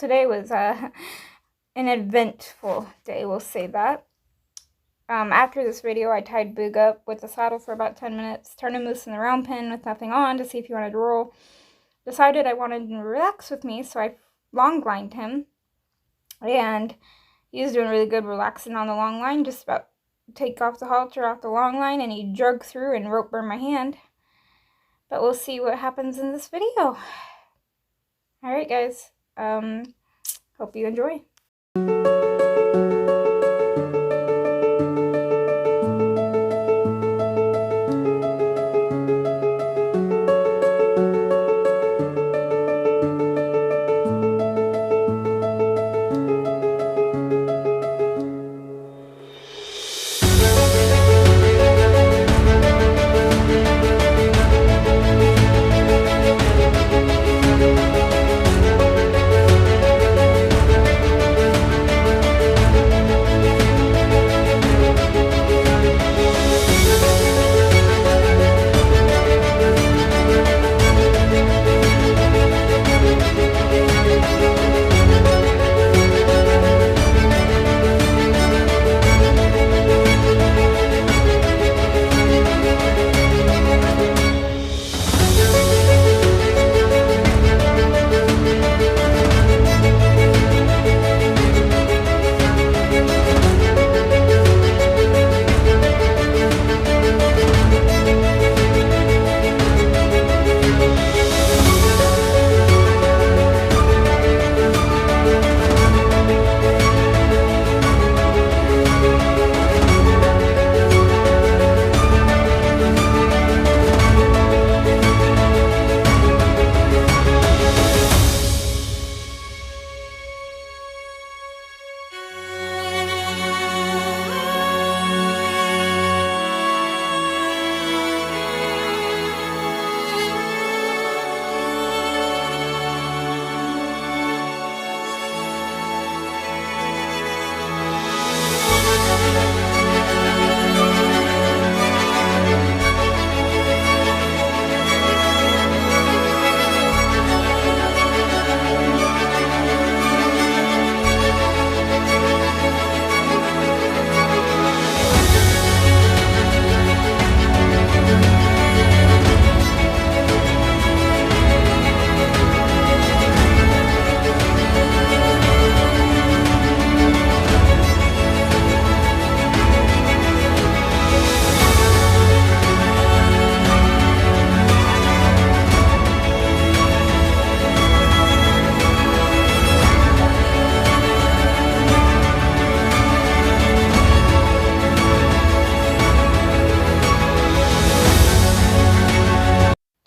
today was an eventful day, we'll say that. After this video, I tied Boog up with the saddle for about 10 minutes, turned him loose in the round pen with nothing on to see if he wanted to roll. Decided I wanted him to relax with me, so I long lined him. And he was doing really good relaxing on the long line, just about to take off the halter off the long line, and he drug through and rope burned my hand. But we'll see what happens in this video. Alright guys, hope you enjoy.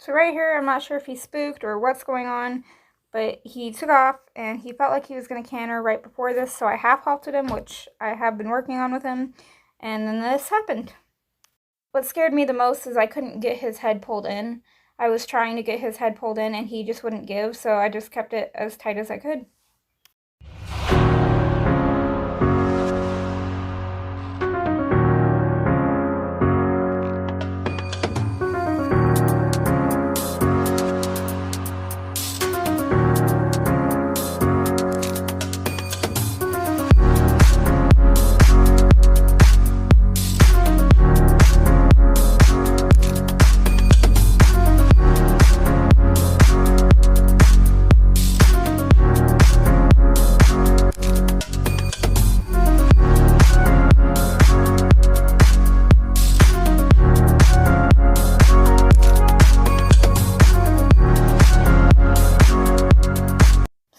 So right here, I'm not sure if he's spooked or what's going on, but he took off and he felt like he was going to canter right before this, so I half halted him, which I have been working on with him, and then this happened. What scared me the most is I couldn't get his head pulled in. I was trying to get his head pulled in and he just wouldn't give, so I just kept it as tight as I could.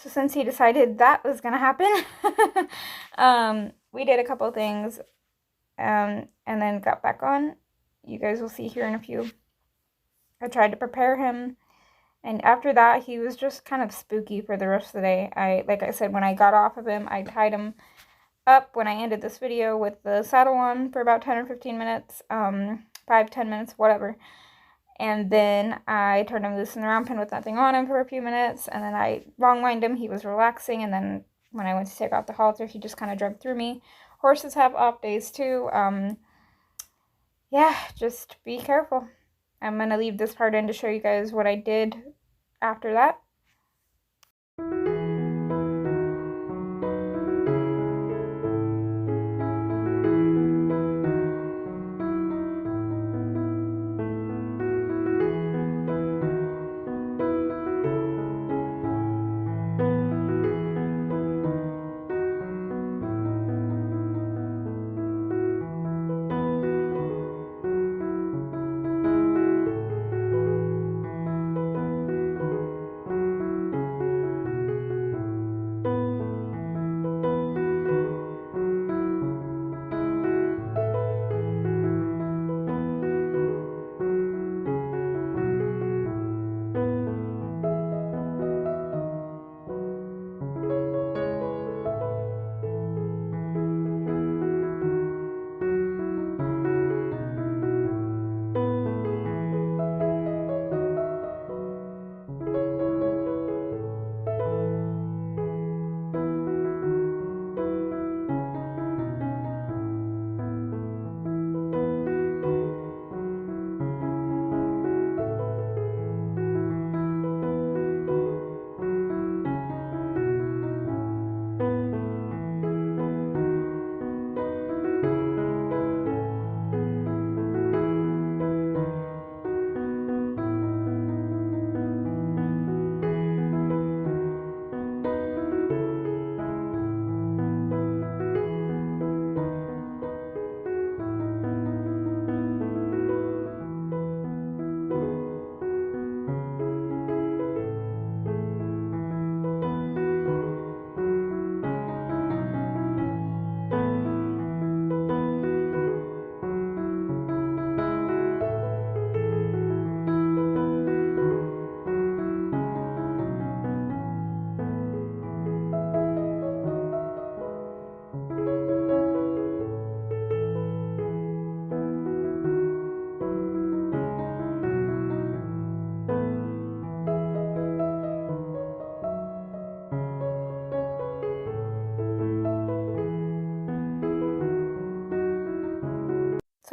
Since he decided that was going to happen, we did a couple things and then got back on. You guys will see here in a few. I tried to prepare him, and after that, he was just kind of spooky for the rest of the day. Like I said, when I got off of him, I tied him up when I ended this video with the saddle on for about 10 or 15 minutes, 5-10 minutes, whatever. And then I turned him loose in the round pen with nothing on him for a few minutes. And then I long lined him. He was relaxing. And then when I went to take off the halter, he just kind of drug through me. Horses have off days too. Yeah, just be careful. I'm going to leave this part in to show you guys what I did after that.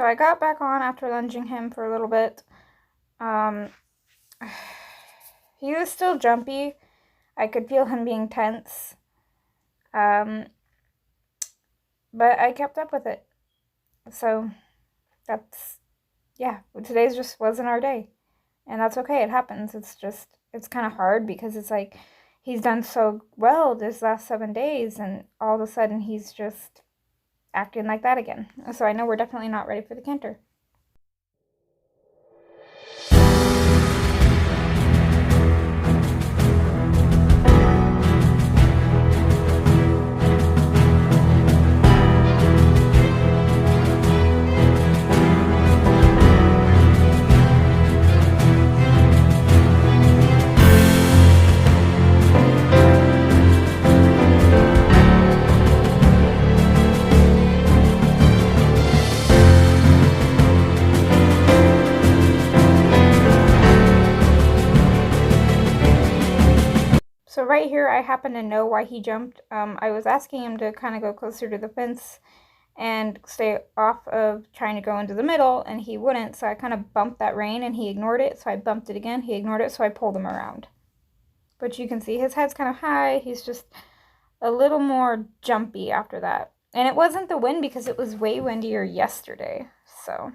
So I got back on after lunging him for a little bit. He was still jumpy. I could feel him being tense. But I kept up with it. So yeah, today's just wasn't our day. And that's okay, it happens. It's kind of hard because it's like he's done so well this last 7 days, and all of a sudden he's just acting like that again. So I know we're definitely not ready for the canter. So right here, I happen to know why he jumped. I was asking him to kind of go closer to the fence and stay off of trying to go into the middle, and he wouldn't, so I kind of bumped that rein, and he ignored it, so I bumped it again. He ignored it, so I pulled him around. But you can see his head's kind of high. He's just a little more jumpy after that. And it wasn't the wind because it was way windier yesterday, so